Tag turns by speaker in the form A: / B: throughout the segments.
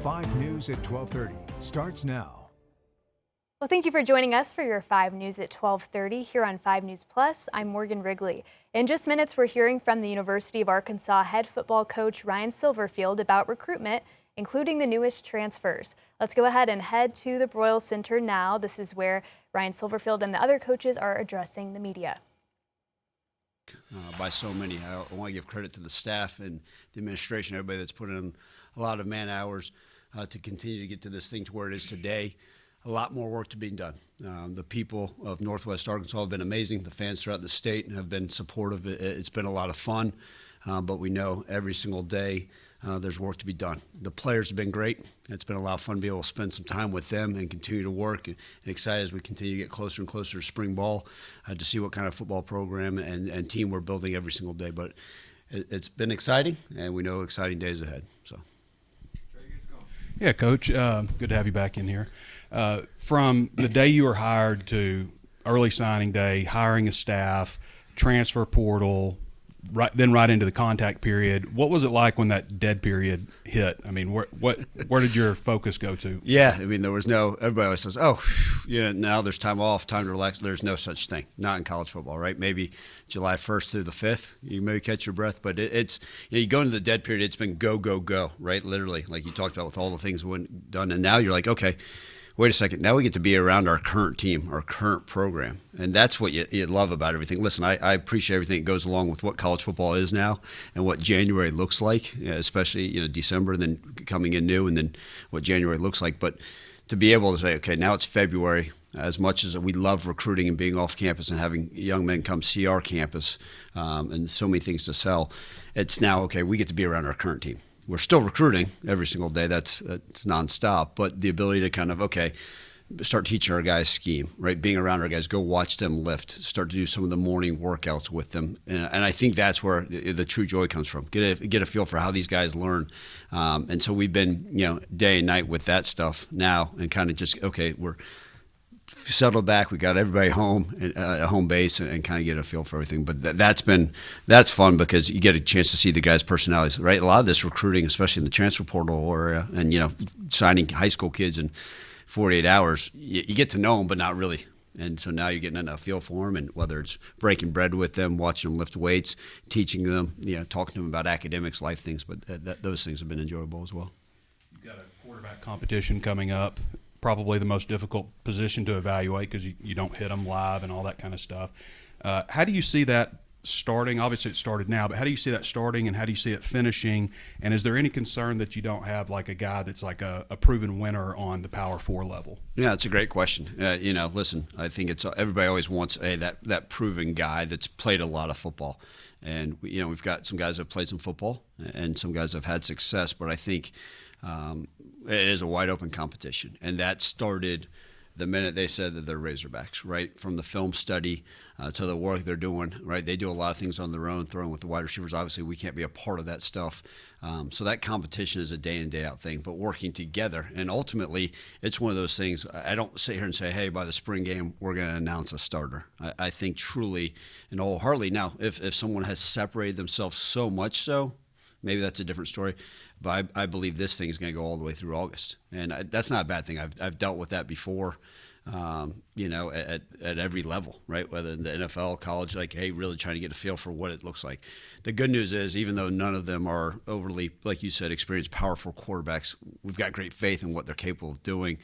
A: 5 News at 12:30 starts now.
B: Well, thank you for joining us for your 5 News at 12:30 here on 5 News Plus. I'm Morgan Wrigley. In just minutes, we're hearing from the University of Arkansas head football coach Ryan Silverfield about recruitment, including the newest transfers. Let's go ahead and head to the Broyles Center now. This is where Ryan Silverfield and the other coaches are addressing the media.
C: By so many. I want to give credit to the staff and the administration, everybody that's put in a lot of man hours to continue to get to this thing to where it is today. A lot more work to be done. The people of Northwest Arkansas have been amazing. The fans throughout the state have been supportive. It's been a lot of fun, but we know every single day there's work to be done. The players have been great. It's been a lot of fun to be able to spend some time with them and continue to work. And excited as we continue to get closer and closer to spring ball to see what kind of football program and team we're building every single day. But it's been exciting, and we know exciting days ahead. So.
D: Yeah, Coach, good to have you back in here. From the day you were hired to early signing day, hiring a staff, transfer portal, right into the contact period, what was it like when that dead period hit? I mean, where did your focus go to?
C: Yeah, I mean, everybody always says, oh, now there's time off, time to relax. There's no such thing, not in college football, right? Maybe July 1st through the 5th, you maybe catch your breath, but it's you go into the dead period, it's been go, go, go, right? Literally, like you talked about with all the things went done, and now you're like, okay, wait a second, now we get to be around our current team, our current program. And that's what you love about everything. Listen, I appreciate everything that goes along with what college football is now and what January looks like, especially December, and then coming in new, and then what January looks like. But to be able to say, okay, now it's February, as much as we love recruiting and being off campus and having young men come see our campus and so many things to sell, it's now, okay, we get to be around our current team. We're still recruiting every single day. That's nonstop. But the ability to kind of, okay, start teaching our guys scheme, right? Being around our guys, go watch them lift, start to do some of the morning workouts with them. And I think that's where the true joy comes from. Get a feel for how these guys learn. And so we've been, day and night with that stuff now, and kind of just, okay, we're settled back. We got everybody home at home base and kind of get a feel for everything. But that's fun because you get a chance to see the guys' personalities, right? A lot of this recruiting, especially in the transfer portal area, and signing high school kids in 48 hours, you get to know them, but not really. And so now you're getting a feel for them, and whether it's breaking bread with them, watching them lift weights, teaching them, talking to them about academics, life things. But those things have been enjoyable as well.
D: You've got a quarterback competition coming up. Probably the most difficult position to evaluate because you don't hit them live and all that kind of stuff. How do you see that starting? Obviously it started now, but how do you see that starting, and how do you see it finishing? And is there any concern that you don't have like a guy that's like a proven winner on the Power 4 level?
C: Yeah, it's a great question. Listen, I think it's everybody always wants that proven guy that's played a lot of football. And we've got some guys that have played some football and some guys that have had success, but I think it is a wide open competition, and that started the minute they said that they're Razorbacks, right? From the film study to the work they're doing, right? They do a lot of things on their own, throwing with the wide receivers. Obviously, we can't be a part of that stuff. So that competition is a day in, day out thing, but working together. And ultimately, it's one of those things. I don't sit here and say, hey, by the spring game, we're going to announce a starter. I think truly and wholeheartedly. Now, if someone has separated themselves so much so, maybe that's a different story. But I believe this thing is going to go all the way through August. And that's not a bad thing. I've dealt with that before, at every level, right? Whether in the NFL, college, like, hey, really trying to get a feel for what it looks like. The good news is, even though none of them are overly, like you said, experienced, powerful quarterbacks, we've got great faith in what they're capable of doing.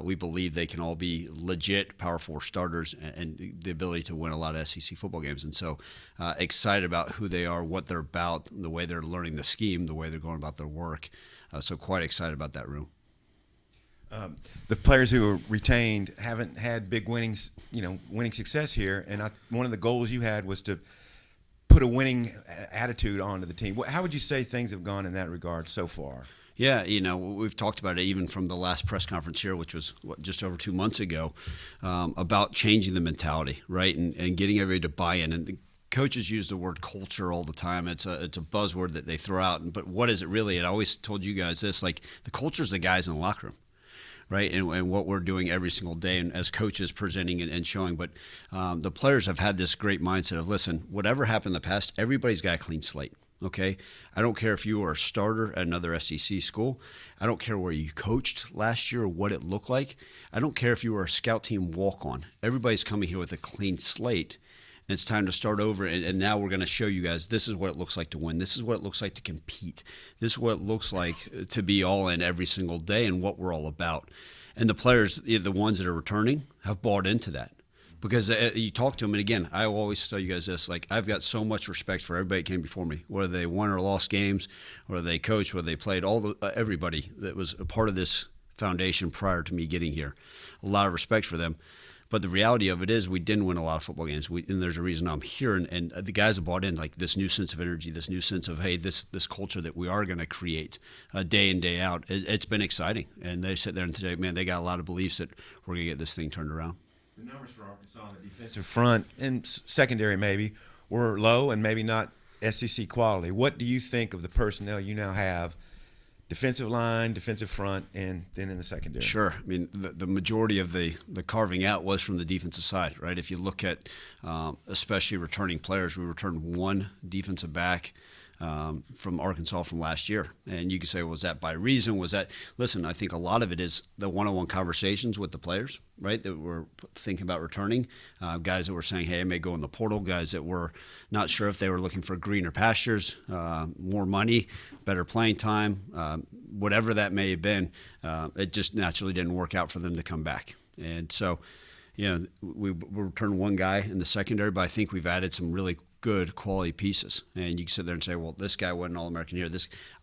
C: We believe they can all be legit Power 4 starters and the ability to win a lot of SEC football games. And so excited about who they are, what they're about, the way they're learning the scheme, the way they're going about their work. So quite excited about that room.
E: The players who were retained haven't had big winning success here, and one of the goals you had was to put a winning attitude onto the team. How would you say things have gone in that regard so far?
C: Yeah, we've talked about it even from the last press conference here, which was just over 2 months ago, about changing the mentality, right, and getting everybody to buy in. And coaches use the word culture all the time. It's a buzzword that they throw out, but what is it really? And I always told you guys this: like, the culture is the guys in the locker room. Right, and what we're doing every single day, and as coaches presenting and showing. But the players have had this great mindset of, listen, whatever happened in the past, everybody's got a clean slate. Okay, I don't care if you were a starter at another SEC school. I don't care where you coached last year or what it looked like. I don't care if you were a scout team walk-on. Everybody's coming here with a clean slate, and it's time to start over. And now we're going to show you guys this is what it looks like to win. This is what it looks like to compete. This is what it looks like to be all in every single day and what we're all about. And the players, the ones that are returning, have bought into that. Because you talk to them, and again, I will always tell you guys this, like, I've got so much respect for everybody that came before me, whether they won or lost games, whether they coached, whether they played, everybody that was a part of this foundation prior to me getting here. A lot of respect for them. But the reality of it is we didn't win a lot of football games, and there's a reason I'm here. And the guys have bought in, like, this new sense of energy, this new sense of, hey, this culture that we are going to create day in, day out. It's been exciting. And they sit there and say, man, they got a lot of beliefs that we're going to get this thing turned around.
E: The numbers for Arkansas on the defensive front and secondary maybe were low and maybe not SEC quality. What do you think of the personnel you now have, defensive line, defensive front, and then in the secondary?
C: Sure. I mean, the majority of the carving out was from the defensive side, right? If you look at especially returning players, we returned one defensive back from Arkansas from last year. And you could say, was that by reason? Was that, listen, I think a lot of it is the one-on-one conversations with the players, right, that were thinking about returning. Guys that were saying, hey, I may go in the portal. Guys that were not sure if they were looking for greener pastures, more money, better playing time, whatever that may have been. It just naturally didn't work out for them to come back. And so, we returned one guy in the secondary, but I think we've added some really good quality pieces. And you can sit there and say, well, this guy wasn't All-American here.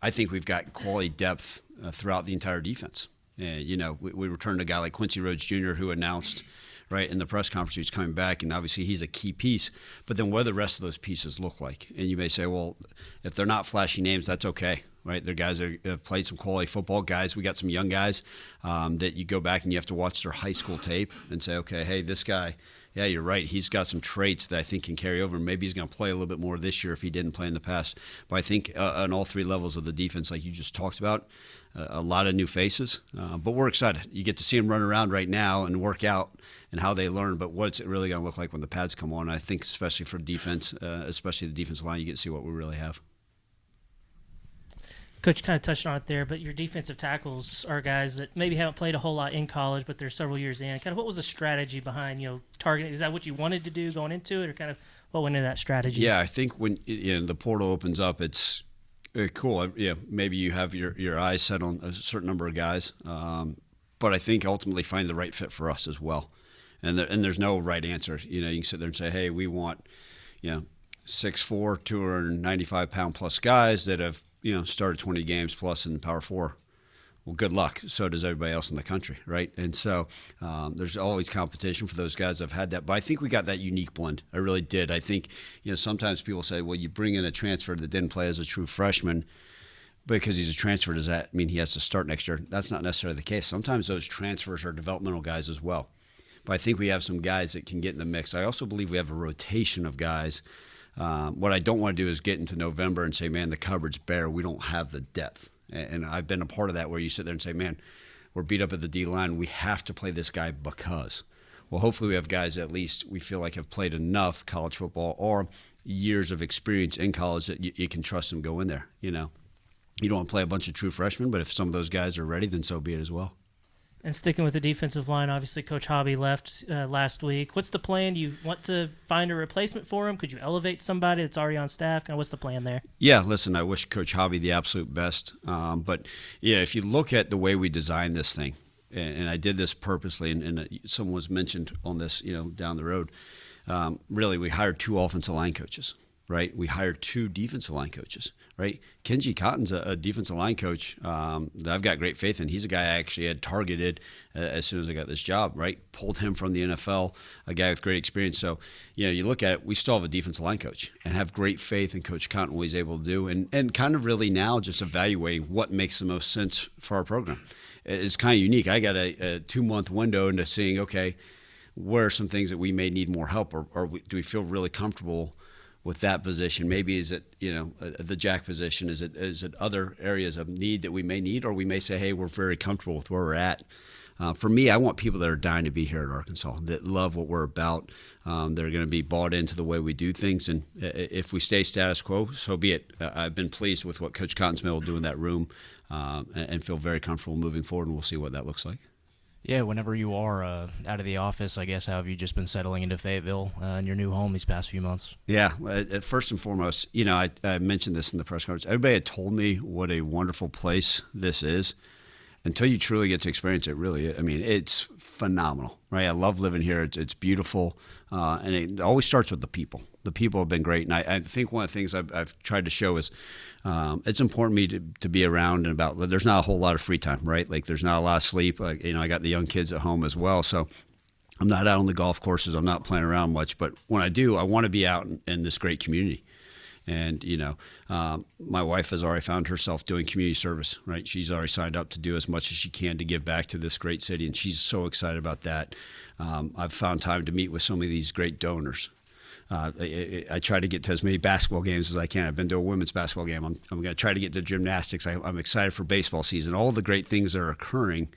C: I think we've got quality depth throughout the entire defense. And, we returned a guy like Quincy Rhodes Jr., who announced right in the press conference he's coming back, and obviously he's a key piece. But then what do the rest of those pieces look like? And you may say, well, if they're not flashy names, that's okay, right? They're guys that have played some quality football. Guys, we got some young guys that you go back and you have to watch their high school tape and say, okay, hey, this guy, yeah, you're right. He's got some traits that I think can carry over. Maybe he's going to play a little bit more this year if he didn't play in the past. But I think on all three levels of the defense, like you just talked about, a lot of new faces. But we're excited. You get to see them run around right now and work out and how they learn. But what's it really going to look like when the pads come on? I think especially for defense, especially the defensive line, you get to see what we really have.
F: Coach kind of touched on it there, but your defensive tackles are guys that maybe haven't played a whole lot in college, but they're several years in. Kind of what was the strategy behind, targeting? Is that what you wanted to do going into it, or kind of what went into that strategy?
C: Yeah, I think when the portal opens up, it's cool. Yeah, maybe you have your eyes set on a certain number of guys, but I think ultimately find the right fit for us as well. And there's no right answer. You can sit there and say, hey, we want 6'4", 295-pound plus guys that have started 20 games plus in Power 4. Well, good luck. So does everybody else in the country, right? And so there's always competition for those guys that have had that. But I think we got that unique blend. I really did. I think, sometimes people say, well, you bring in a transfer that didn't play as a true freshman because he's a transfer. Does that mean he has to start next year? That's not necessarily the case. Sometimes those transfers are developmental guys as well. But I think we have some guys that can get in the mix. I also believe we have a rotation of guys. What I don't want to do is get into November and say, man, the cupboard's bare. We don't have the depth. And I've been a part of that where you sit there and say, man, we're beat up at the D-line. We have to play this guy because. Well, hopefully we have guys that at least we feel like have played enough college football or years of experience in college that you can trust them go in there. You don't want to play a bunch of true freshmen, but if some of those guys are ready, then so be it as well.
F: And sticking with the defensive line, obviously Coach Hobby left last week. What's the plan? Do you want to find a replacement for him? Could you elevate somebody that's already on staff? Kind of what's the plan there? Yeah,
C: listen, I wish Coach Hobby the absolute best. But, if you look at the way we designed this thing, and I did this purposely, and someone was mentioned on this, down the road, really we hired 2 offensive line coaches. Right, we hired 2 defensive line coaches. Right, Kenji Cotton's a defensive line coach that I've got great faith in. He's a guy I actually had targeted as soon as I got this job. Right, pulled him from the NFL, a guy with great experience. So, you look at it, we still have a defensive line coach and have great faith in Coach Cotton, what he's able to do, and kind of really now just evaluating what makes the most sense for our program. It's kind of unique. I got a 2-month window into seeing, okay, where are some things that we may need more help, or do we feel really comfortable with that position? Maybe is it the jack position? Is it other areas of need that we may need, or we may say, hey, we're very comfortable with where we're at. For me, I want people that are dying to be here at Arkansas, that love what we're about. They're going to be bought into the way we do things. And if we stay status quo, so be it. I've been pleased with what Coach Cotton's been able to do in that room and feel very comfortable moving forward, and we'll see what that looks like.
G: Yeah, whenever you are out of the office, I guess, how have you just been settling into Fayetteville and your new home these past few months?
C: Yeah, first and foremost, I mentioned this in the press conference. Everybody had told me what a wonderful place this is. Until you truly get to experience it, really, I mean, it's phenomenal, right? I love living here. It's beautiful, and it always starts with the people. The people have been great, and I think one of the things I've tried to show is it's important to me to be around and about. There's not a whole lot of free time, right? Like there's not a lot of sleep. I got the young kids at home as well, so I'm not out on the golf courses. I'm not playing around much, but when I do, I want to be out in this great community. And, my wife has already found herself doing community service, right? She's already signed up to do as much as she can to give back to this great city, and she's so excited about that. I've found time to meet with some of these great donors. I try to get to as many basketball games as I can. I've been to a women's basketball game. I'm going to try to get to gymnastics. I'm excited for baseball season. All the great things that are occurring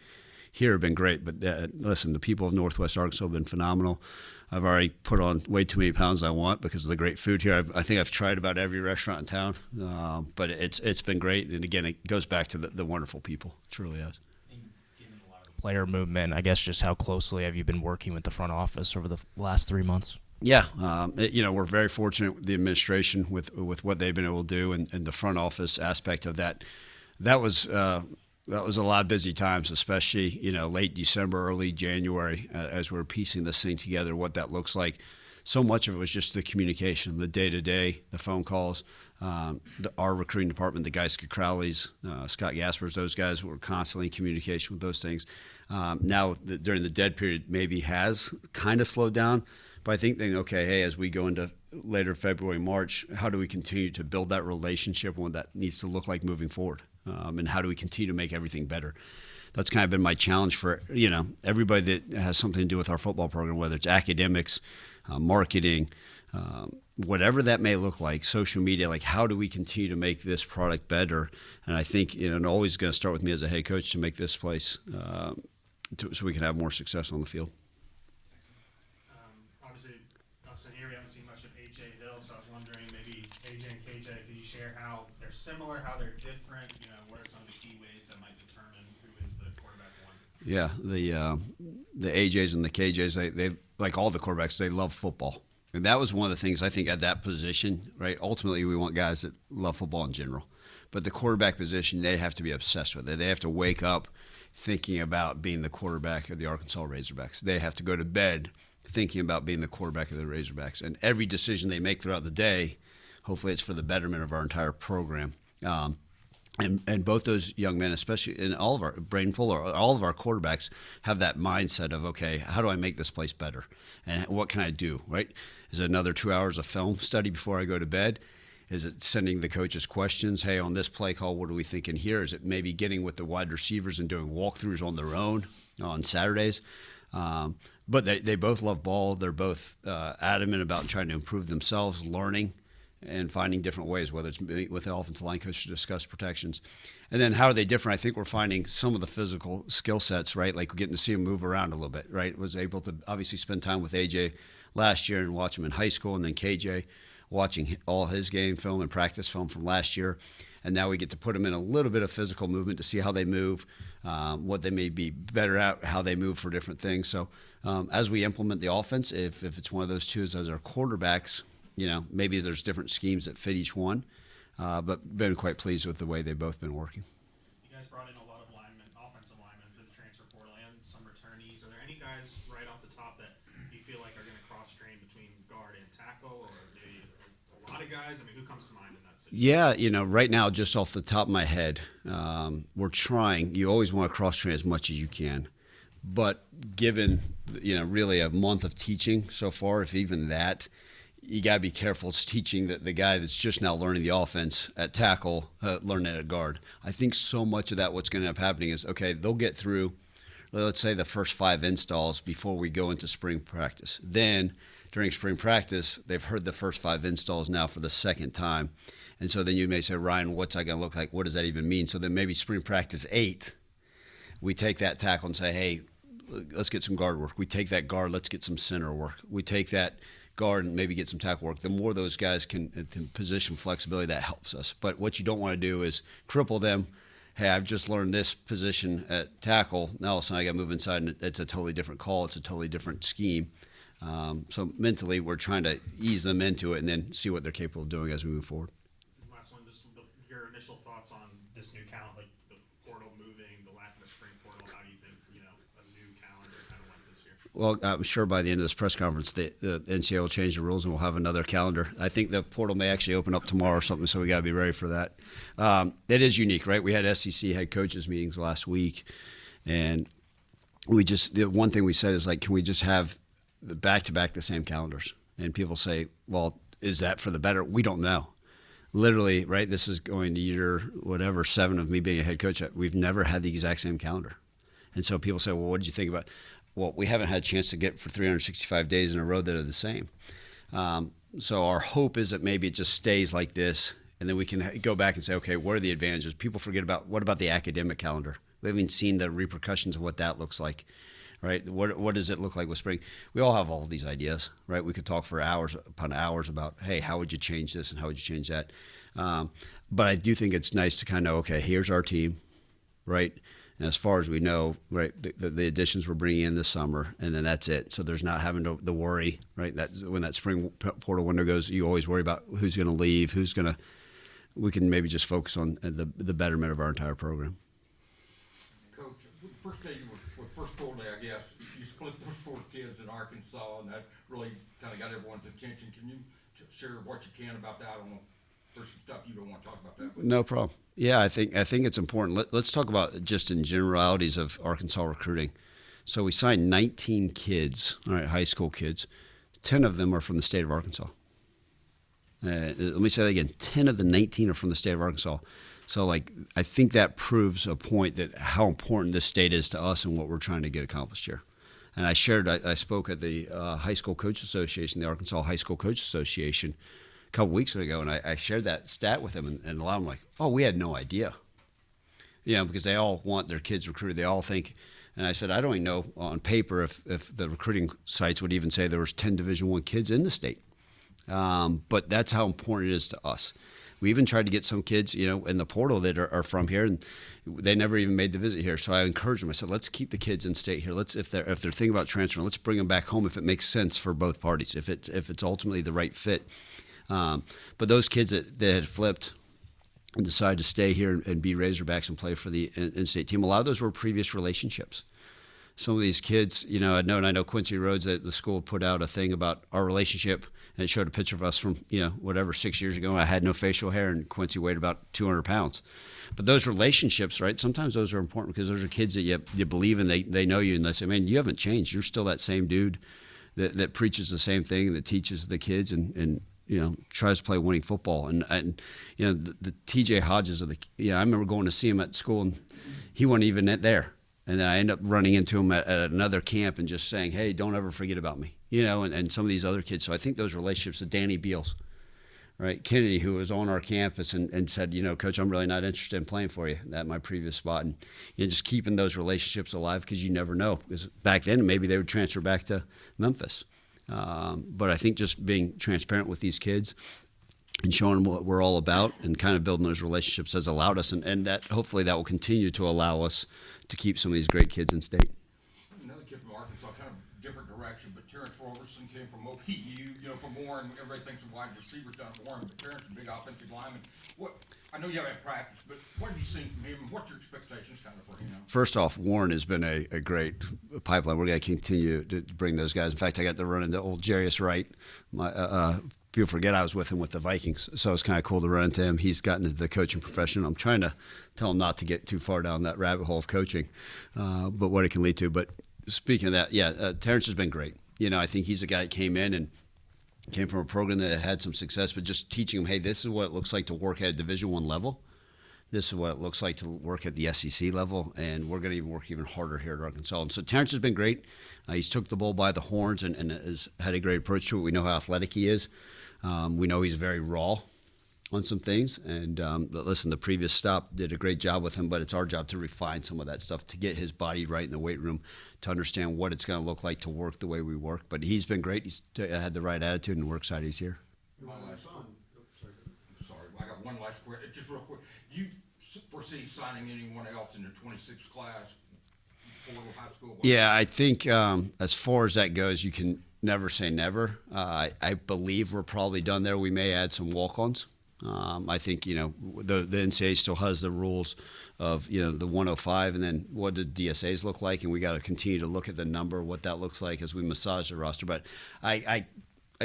C: here have been great. But listen, the people of Northwest Arkansas have been phenomenal. I've already put on way too many pounds I want because of the great food here. I think I've tried about every restaurant in town, but it's been great. And again, it goes back to the wonderful people. It truly has.
G: Given a lot of the player movement, I guess just how closely have you been working with the front office over the last 3 months?
C: Yeah, we're very fortunate with the administration with what they've been able to do and the front office aspect of that. That was a lot of busy times, especially late December, early January, as we're piecing this thing together. What that looks like. So much of it was just the communication, the day-to-day, the phone calls. Our recruiting department, the guys, Crowley's, Scott Gaspers, those guys were constantly in communication with those things. Now, during the dead period, maybe has kind of slowed down. But I think okay, hey, as we go into later February, March, how do we continue to build that relationship and what that needs to look like moving forward? And how do we continue to make everything better? That's kind of been my challenge for, everybody that has something to do with our football program, whether it's academics, marketing, whatever that may look like, social media, like how do we continue to make this product better? And I think, and always going to start with me as a head coach to make this place so we can have more success on the field.
H: Obviously, us in here, we haven't seen much of A.J. Hill, so I was wondering maybe A.J. and K.J., could you share how they're similar, how they're different? What are some of the key ways that might determine who is the quarterback one?
C: Yeah, the AJs and the KJs, they like all the quarterbacks, they love football. And that was one of the things I think at that position, right? Ultimately, we want guys that love football in general. But the quarterback position, they have to be obsessed with it. They have to wake up thinking about being the quarterback of the Arkansas Razorbacks. They have to go to bed thinking about being the quarterback of the Razorbacks. And every decision they make throughout the day, hopefully it's for the betterment of our entire program. And both those young men, especially in all of our all of our quarterbacks, have that mindset of, okay, how do I make this place better? And what can I do, right? Is it another 2 hours of film study before I go to bed? Is it sending the coaches questions? Hey, on this play call, what are we thinking here? Is it maybe getting with the wide receivers and doing walkthroughs on their own on Saturdays? But they both love ball. They're both adamant about trying to improve themselves, learning, and finding different ways, whether it's with the offensive line coach to discuss protections. And then how are they different? I think we're finding some of the physical skill sets, right? Like we're getting to see him move around a little bit, right? Was able to obviously spend time with AJ last year and watch him in high school, and then KJ watching all his game film and practice film from last year. And now we get to put them in a little bit of physical movement to see how they move, what they may be better at, how they move for different things. So as we implement the offense, if it's one of those two as our quarterbacks, maybe there's different schemes that fit each one, but been quite pleased with the way they've both been working.
H: You guys brought in a lot of linemen, offensive linemen, to the transfer portal and some returnees. Are there any guys right off the top that you feel like are going to cross-train between guard and tackle, or maybe a lot of guys? I mean, who comes to mind in that situation?
C: Yeah, right now, just off the top of my head, we're trying. You always want to cross-train as much as you can. But given, really a month of teaching so far, if even that, you got to be careful. It's teaching the guy that's just now learning the offense at tackle, learning it at guard. I think so much of that what's going to end up happening is, okay, they'll get through, let's say, the first 5 installs before we go into spring practice. Then during spring practice, they've heard the first 5 installs now for the second time. And so then you may say, Ryan, what's that going to look like? What does that even mean? So then maybe spring practice 8, we take that tackle and say, hey, let's get some guard work. We take that guard, let's get some center work. We take that guard and maybe get some tackle work. The more those guys can position flexibility, that helps us. But what you don't want to do is cripple them. Hey, I've just learned this position at tackle. Now all of a sudden I got to move inside, and it's a totally different call. It's a totally different scheme. So mentally, we're trying to ease them into it and then see what they're capable of doing as we move forward.
H: Last one, just your initial thoughts on this new calendar, like the portal moving, the lack of a spring portal. How do you think, a new calendar kind of went this year?
C: Well, I'm sure by the end of this press conference, the NCAA will change the rules and we'll have another calendar. I think the portal may actually open up tomorrow or something, so we got to be ready for that. It is unique, right? We had SEC head coaches meetings last week, and the one thing we said is, like, can we just have the back-to-back the same calendars? And people say, well, is that for the better? We don't know. Literally, right, this is going to year, 7 of me being a head coach. We've never had the exact same calendar. And so people say, well, what did you think about? Well, we haven't had a chance to get for 365 days in a row that are the same. So our hope is that maybe it just stays like this, and then we can go back and say, okay, what are the advantages? People forget about, what about the academic calendar? We haven't even seen the repercussions of what that looks like, right? What does it look like with spring? We all have all of these ideas, right? We could talk for hours upon hours about, hey, how would you change this and how would you change that? But I do think it's nice to kind of, okay, here's our team, right? And as far as we know, right, the additions we're bringing in this summer, and then that's it. So there's not having to worry, right? That when that spring portal window goes, you always worry about who's going to leave, we can maybe just focus on the betterment of our entire program.
I: Coach, the first day first full day, I guess, you split those 4 kids in Arkansas, and that really kind of got everyone's attention. Can you share what you can about that? I don't know if there's some stuff you don't want to talk about that. But.
C: No problem. Yeah, I think it's important. Let's talk about just in generalities of Arkansas recruiting. So we signed 19 kids, all right, high school kids. 10 of them are from the state of Arkansas. Let me say that again. 10 of the 19 are from the state of Arkansas. So, I think that proves a point that how important this state is to us and what we're trying to get accomplished here. And I spoke at the High School Coach Association, the Arkansas High School Coach Association, a couple weeks ago, and I shared that stat with them, and a lot of them like, oh, we had no idea. Because they all want their kids recruited. They all think, and I said, I don't even know on paper if the recruiting sites would even say there was 10 Division I kids in the state. But that's how important it is to us. We even tried to get some kids, in the portal that are from here, and they never even made the visit here. So I encouraged them. I said, let's keep the kids in state here. If they're thinking about transferring, let's bring them back home if it makes sense for both parties, if it's ultimately the right fit. But those kids that had flipped and decided to stay here and be Razorbacks and play for the in-state team, a lot of those were previous relationships. Some of these kids, I know Quincy Rhodes, that the school put out a thing about our relationship, and it showed a picture of us from, 6 years ago. I had no facial hair, and Quincy weighed about 200 pounds. But those relationships, right, sometimes those are important because those are kids that you believe in, they know you, and they say, man, you haven't changed. You're still that same dude that preaches the same thing, that teaches the kids and tries to play winning football. And the TJ Hodges I remember going to see him at school, and he wasn't even there. And then I end up running into him at another camp and just saying, hey, don't ever forget about me, and some of these other kids. So I think those relationships, the Danny Beals, right, Kennedy, who was on our campus and said, Coach, I'm really not interested in playing for you at my previous spot. And just keeping those relationships alive, because you never know. Because back then, maybe they would transfer back to Memphis. But I think just being transparent with these kids and showing them what we're all about and kind of building those relationships has allowed us, and that hopefully that will continue to allow us to keep some of these great kids in state.
I: Another kid from Arkansas, kind of different direction, but Terrence Roberson came from OPU, from Warren. Everybody thinks of wide receivers down at Warren, but Terrence is a big offensive lineman. I know you haven't practiced, but what have you seen from him, and what's your expectations kind of for him?
C: First off, Warren has been a great pipeline. We're going to continue to bring those guys. In fact, I got to run into old Jarius Wright. People forget I was with him with the Vikings, so it's kind of cool to run into him. He's gotten into the coaching profession. I'm trying to tell him not to get too far down that rabbit hole of coaching, but what it can lead to. But speaking of that, Terrence has been great. I think he's a guy that came in and came from a program that had some success, but just teaching him, hey, this is what it looks like to work at a Division I level. This is what it looks like to work at the SEC level, and we're going to even work even harder here at Arkansas. And so Terrence has been great. He's took the bull by the horns and has had a great approach to it. We know how athletic he is. We know he's very raw. on some things. And listen, the previous stop did a great job with him, but it's our job to refine some of that stuff, to get his body right in the weight room, to understand what it's going to look like to work the way we work. But he's been great. He's had the right attitude, and we're excited he's here.
I: Sorry, I got one last question. Just real quick. Do you foresee signing anyone else in the 26 class for high school?
C: Yeah, I think as far as that goes, you can never say never. I believe we're probably done there. We may add some walk-ons. I think, the NCAA still has the rules of, the 105, and then what do DSAs look like, and we got to continue to look at the number, what that looks like as we massage the roster. But I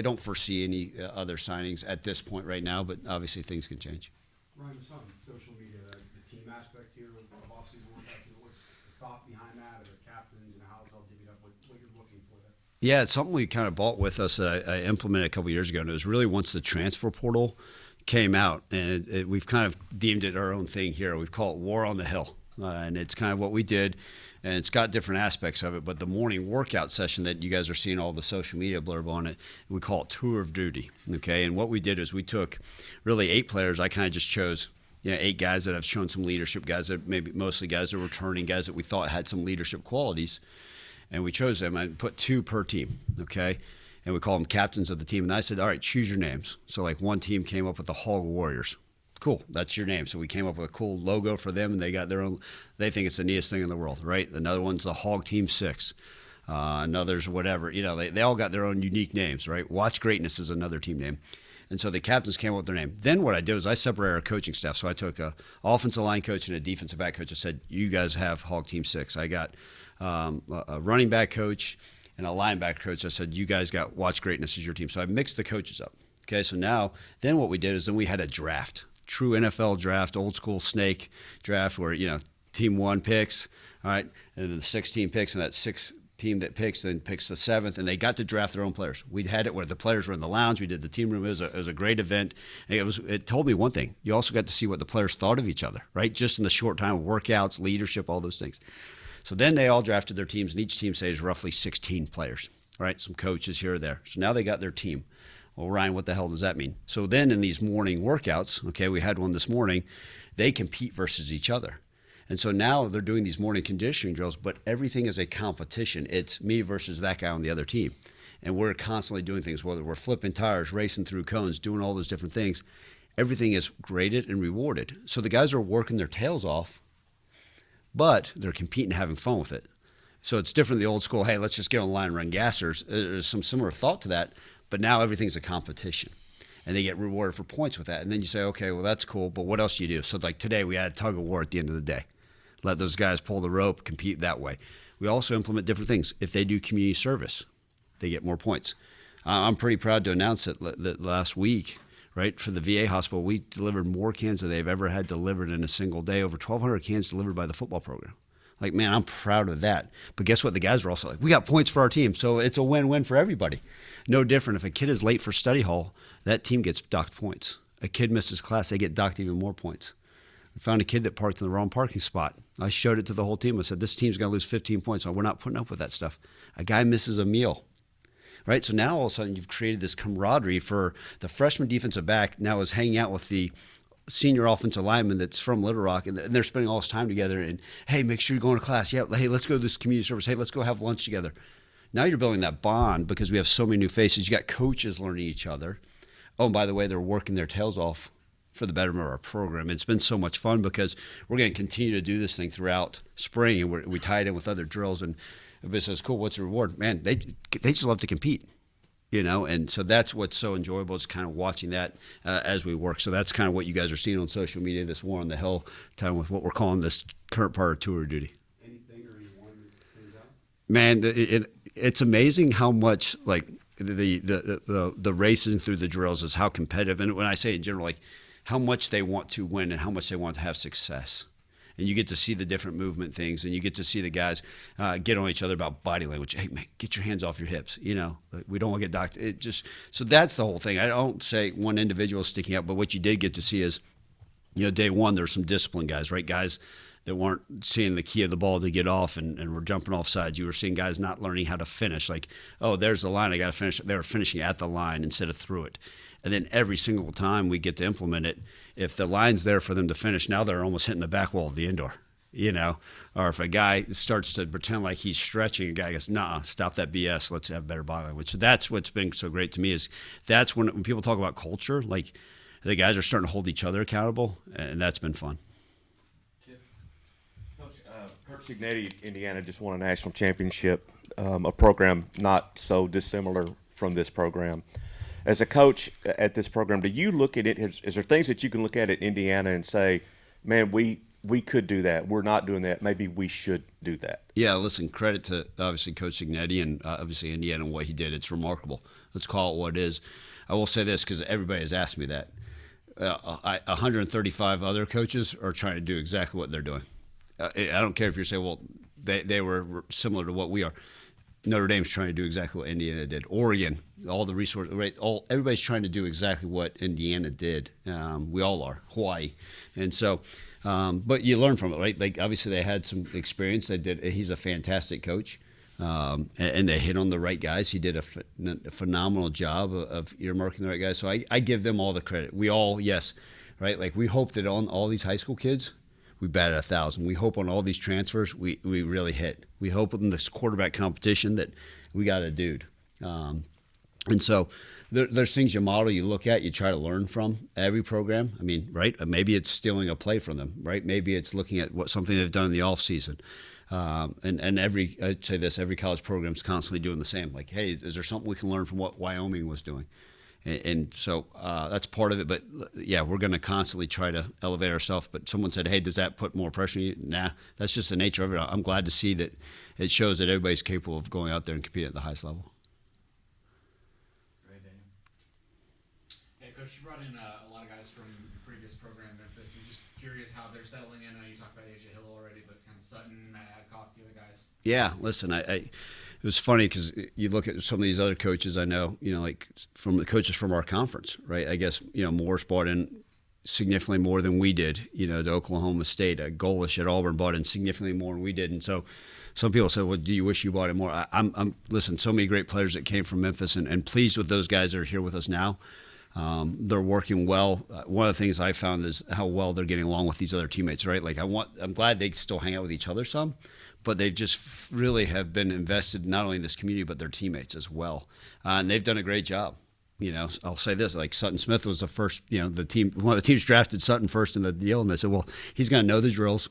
C: don't foresee any other signings at this point right now, but obviously things can change.
J: Ryan, there's some social media, the team aspect here of off-season workouts. What's the thought behind that, or the captains, and how it's all divvied up, what you're looking for there?
C: Yeah, it's something we kind of bought with us that I implemented a couple of years ago, and it was really once the transfer portal came out, and we've kind of deemed it our own thing here. We've called it War on the Hill, and it's kind of what we did, and it's got different aspects of it. But the morning workout session that you guys are seeing all the social media blurb on it, we call it Tour of Duty, okay? And what we did is we took really 8 players. I kind of just chose 8 guys that have shown some leadership, guys that maybe mostly guys that are returning, guys that we thought had some leadership qualities, and we chose them and put 2 per team, okay? And we call them captains of the team. And I said, all right, choose your names. So like one team came up with the Hog Warriors. Cool, that's your name. So we came up with a cool logo for them, and they got their own. They think it's the neatest thing in the world, right? Another one's the Hog Team 6. Another's whatever. They all got their own unique names, right? Watch Greatness is another team name. And so the captains came up with their name. Then what I did was I separated our coaching staff. So I took a offensive line coach and a defensive back coach. I said, you guys have Hog Team 6. I got a running back coach and a linebacker coach. I said, you guys got Watch Greatness as your team. So I mixed the coaches up. Okay, so then what we did is then we had a draft, true NFL draft, old school snake draft where, team 1 picks, all right, and then the 6th team picks, and that 6th team that picks then picks the 7th, and they got to draft their own players. We had it where the players were in the lounge. We did the team room. It was a great event. And it told me one thing. You also got to see what the players thought of each other, right? Just in the short time of workouts, leadership, all those things. So then they all drafted their teams, and each team says roughly 16 players, right? Some coaches here or there. So now they got their team. Well, Ryan, what the hell does that mean? So then in these morning workouts, okay, we had one this morning, they compete versus each other. And so now they're doing these morning conditioning drills, but everything is a competition. It's me versus that guy on the other team. And we're constantly doing things, whether we're flipping tires, racing through cones, doing all those different things. Everything is graded and rewarded. So the guys are working their tails off, but they're competing and having fun with it. So it's different than the old school, hey, let's just get on the line and run gassers. There's some similar thought to that, but now everything's a competition. And they get rewarded for points with that. And then you say, okay, well, that's cool, but what else do you do? So like today, we had a tug of war at the end of the day. Let those guys pull the rope, compete that way. We also implement different things. If they do community service, they get more points. I'm pretty proud to announce that last week, right, for the VA hospital, we delivered more cans than they've ever had delivered in a single day, over 1,200 cans delivered by the football program. Like, man, I'm proud of that. But guess what? The guys are also like, we got points for our team. So it's a win-win for everybody. No different. If a kid is late for study hall, that team gets docked points. A kid misses class, they get docked even more points. We found a kid that parked in the wrong parking spot. I showed it to the whole team. I said, this team's going to lose 15 points. So we're not putting up with that stuff. A guy misses a meal. Right? So now all of a sudden you've created this camaraderie for the freshman defensive back now is hanging out with the senior offensive lineman that's from Little Rock, and they're spending all this time together. And, hey, make sure you're going to class. Yeah, hey, let's go to this community service. Hey, let's go have lunch together. Now you're building that bond because we have so many new faces. You got coaches learning each other. Oh, and by the way, they're working their tails off for the betterment of our program. It's been so much fun because we're going to continue to do this thing throughout spring, and we tie it in with other drills. And everybody says, cool, what's the reward? Man, they just love to compete. And so that's what's so enjoyable is kind of watching that as we work. So that's kind of what you guys are seeing on social media, this War on the Hill time with what we're calling this current part of tour duty.
J: Anything or anyone that stands out?
C: Man, it's amazing how much like the racing through the drills is how competitive. And when I say in general, like how much they want to win and how much they want to have success. And you get to see the different movement things, and you get to see the guys get on each other about body language. Hey, man, get your hands off your hips. We don't want to get docked. So that's the whole thing. I don't say one individual is sticking out, but what you did get to see is, day one, there's some disciplined guys, right? Guys that weren't seeing the key of the ball to get off and were jumping off sides. You were seeing guys not learning how to finish. Like, oh, there's the line. I got to finish. They were finishing at the line instead of through it. And then every single time we get to implement it, if the line's there for them to finish, now they're almost hitting the back wall of the indoor, or if a guy starts to pretend like he's stretching, a guy goes, nah, stop that BS. Let's have better body language. So that's what's been so great to me is that's when people talk about culture, like the guys are starting to hold each other accountable, and that's been fun.
K: Coach Signetti, Indiana, just won a national championship, a program not so dissimilar from this program. As a coach at this program, do you look at it, is there things that you can look at Indiana and say, man, we could do that. We're not doing that. Maybe we should do that.
C: Yeah, listen, credit to obviously Coach Signetti and obviously Indiana and what he did. It's remarkable. Let's call it what it is. I will say this because everybody has asked me that. 135 other coaches are trying to do exactly what they're doing. I don't care if you're saying, well, they were similar to what we are. Notre Dame's trying to do exactly what Indiana did. Oregon, all the resources, right? Everybody's trying to do exactly what Indiana did. We all are. Hawaii, and so, but you learn from it, right? Like obviously they had some experience. He's a fantastic coach, and they hit on the right guys. He did a phenomenal job of earmarking the right guys. So I give them all the credit. We all, yes, right? Like we hope that on all these high school kids, we batted 1,000. We hope on all these transfers, we really hit. We hope in this quarterback competition that we got a dude. And so there's things you model, you look at, you try to learn from every program. I mean, right? Maybe it's stealing a play from them, right? Maybe it's looking at something they've done in the offseason. And I'd say this, every college program is constantly doing the same. Like, hey, is there something we can learn from what Wyoming was doing? And so that's part of it. But, yeah, we're going to constantly try to elevate ourselves. But someone said, hey, does that put more pressure on you? Nah, that's just the nature of it. I'm glad to see that it shows that everybody's capable of going out there and competing at the highest level.
L: Great, Daniel. Hey, Coach, you brought in a lot of guys from the previous program, Memphis. I'm just curious how they're settling in. I know you talked about AJ Hill already, but kind of Sutton, Adcock, the other guys. Yeah,
C: listen, it was funny because you look at some of these other coaches I know, like from the coaches from our conference, right? I guess, Morris brought in significantly more than we did, to Oklahoma State. Golish at Auburn brought in significantly more than we did. And so some people said, well, do you wish you brought in more? Listen, so many great players that came from Memphis and pleased with those guys that are here with us now. They're working well. One of the things I found is how well they're getting along with these other teammates, right? Like I'm glad they still hang out with each other some, but they just really have been invested not only in this community but their teammates as well, and they've done a great job. I'll say this: like Sutton Smith was the first. One of the teams drafted Sutton first in the deal, and they said, well, he's going to know the drills,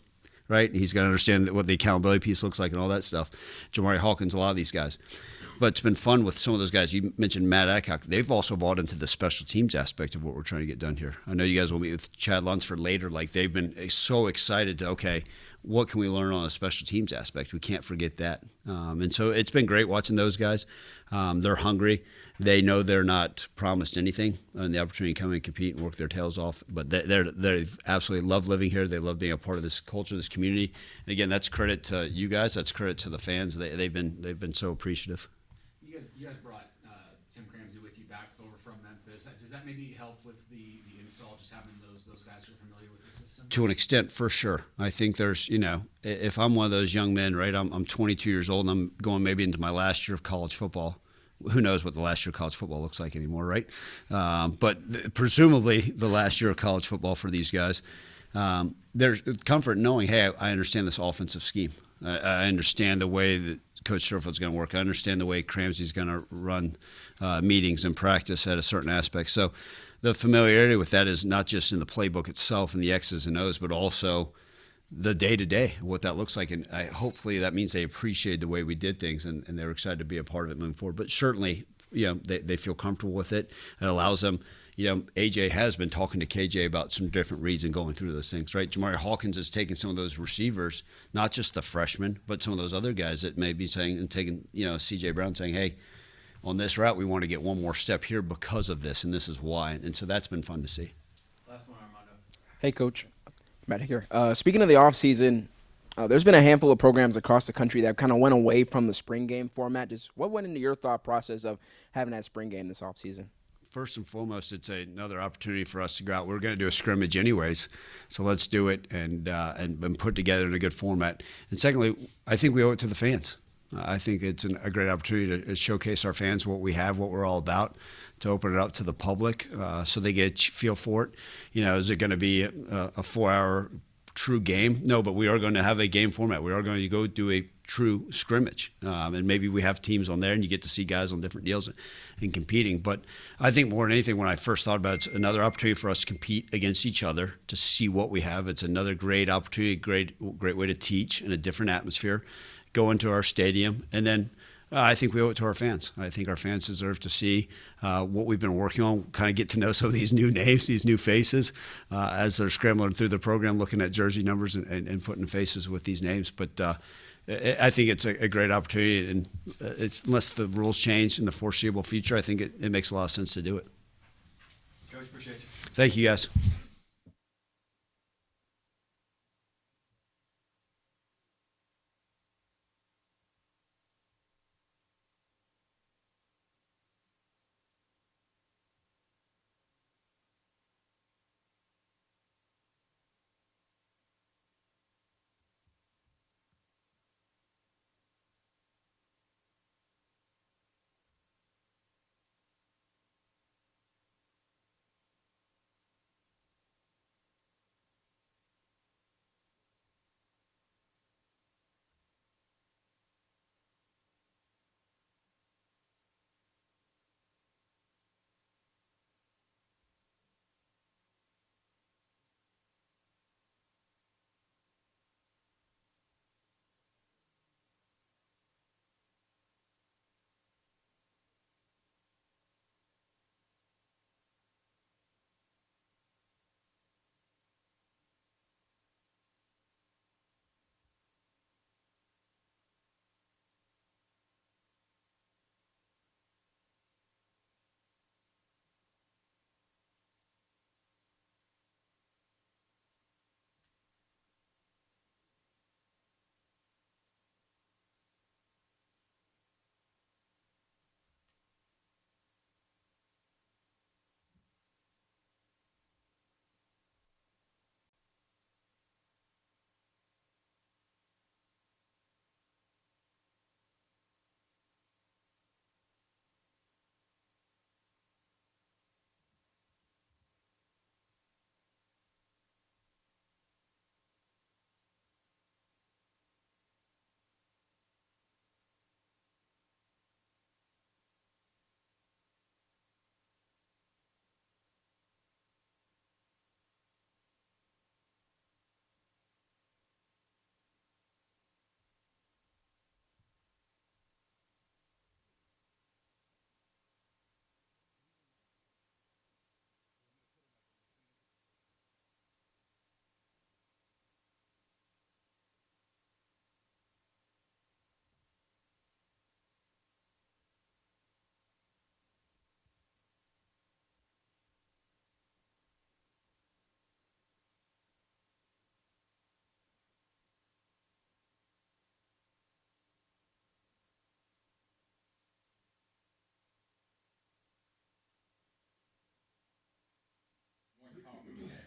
C: right? He's going to understand what the accountability piece looks like and all that stuff. Jamari Hawkins, a lot of these guys. But it's been fun with some of those guys. You mentioned Matt Adcock. They've also bought into the special teams aspect of what we're trying to get done here. I know you guys will meet with Chad Lunsford later. Like they've been so excited to, okay, what can we learn on a special teams aspect? We can't forget that. And so it's been great watching those guys. They're hungry. They know they're not promised anything and the opportunity to come and compete and work their tails off. But they absolutely love living here. They love being a part of this culture, this community. And again, that's credit to you guys. That's credit to the fans. They've been so appreciative.
L: You guys brought Tim Cramsey with you back over from Memphis. Does that maybe help with the install, just having those guys who are familiar with the system?
C: To an extent, for sure. I think there's, if I'm one of those young men, right, I'm 22 years old and I'm going maybe into my last year of college football. Who knows what the last year of college football looks like anymore, right? But presumably the last year of college football for these guys, there's comfort in knowing, hey, I understand this offensive scheme. I understand the way that Coach Silverfield's going to work. I understand the way Cramsey's going to run meetings and practice at a certain aspect. So the familiarity with that is not just in the playbook itself and the X's and O's, but also the day-to-day, what that looks like. And hopefully that means they appreciate the way we did things and they're excited to be a part of it moving forward. But certainly, they feel comfortable with it. It allows them, AJ has been talking to KJ about some different reads and going through those things, right? Jamari Hawkins is taking some of those receivers, not just the freshmen, but some of those other guys that may be saying and taking, CJ Brown saying, hey, on this route, we want to get one more step here because of this, and this is why. And so that's been fun to see.
L: Last one, Armando.
M: Hey, Coach. Matt here. Speaking of the offseason, there's been a handful of programs across the country that kind of went away from the spring game format. Just what went into your thought process of having that spring game this offseason?
C: First and foremost, it's another opportunity for us to go out. We're going to do a scrimmage anyways, so let's do it and put together in a good format. And secondly, I think we owe it to the fans. I think it's a great opportunity to showcase our fans what we have, what we're all about, to open it up to the public so they get a feel for it. Is it going to be a 4-hour true game? No, but we are going to have a game format. We are going to go do a true scrimmage. And maybe we have teams on there and you get to see guys on different deals and competing. But I think more than anything, when I first thought about it, it's another opportunity for us to compete against each other, to see what we have. It's another great opportunity, great way to teach in a different atmosphere, go into our stadium, and then I think we owe it to our fans. I think our fans deserve to see what we've been working on, kind of get to know some of these new names, these new faces, as they're scrambling through the program, looking at jersey numbers and putting faces with these names. But I think it's a great opportunity, and unless the rules change in the foreseeable future, I think it makes a lot of sense to do it.
N: Coach, appreciate you.
C: Thank you, guys.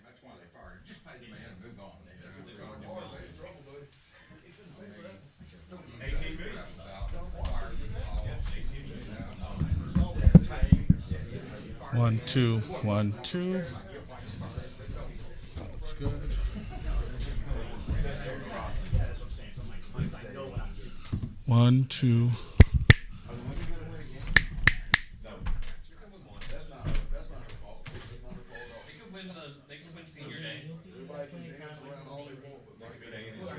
I: That's why they fired him. Just pay the man and move on. That's what they got him hard. They in trouble, buddy. 18 million.
O: One, two, 1, 2. That's good. One, two.
L: They can win senior day.
J: Everybody can dance around all they want, but like they don't know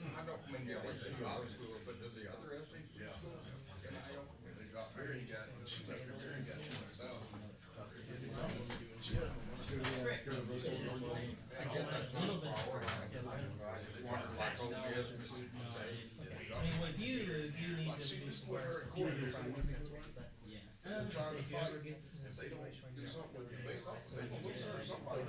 I: I don't mean the other schools, but do the other SEC schools?
J: when they dropped Barry, he got 200,000.
I: I get that's not a priority. I just wonder like Ole Miss, Mississippi State.
F: I mean, if you need to do some work, you can find this out, but
J: They're trying to
F: if you
J: fight,
F: ever get to
J: if
F: the
J: they don't
F: situation
J: do
F: where
J: something with
F: you're
J: based off, they will lose her or somebody.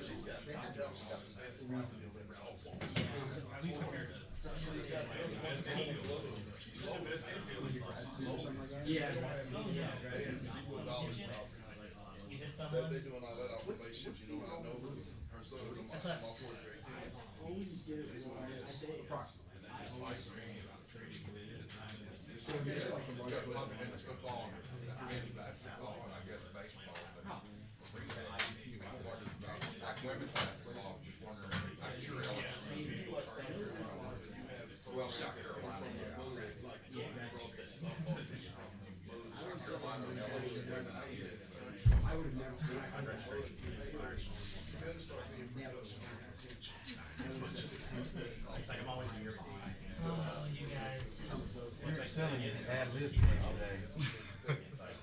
J: She's got, I can tell she's got the best outfield in softball.
L: At least compared to.
J: She's got the best outfield. She's always.
F: Yeah.
J: They had $0
F: You hit
J: They
F: someone.
J: do when I let off relationships, you know, I know
F: That's us.
I: Women's basketball, just wondering, I'm sure LSU, well, South Carolina, yeah. South Carolina and LSU,
J: I would have never.
L: It's like I'm always a year behind.
F: Oh, you guys.
L: You're selling it ad lib today. It's like,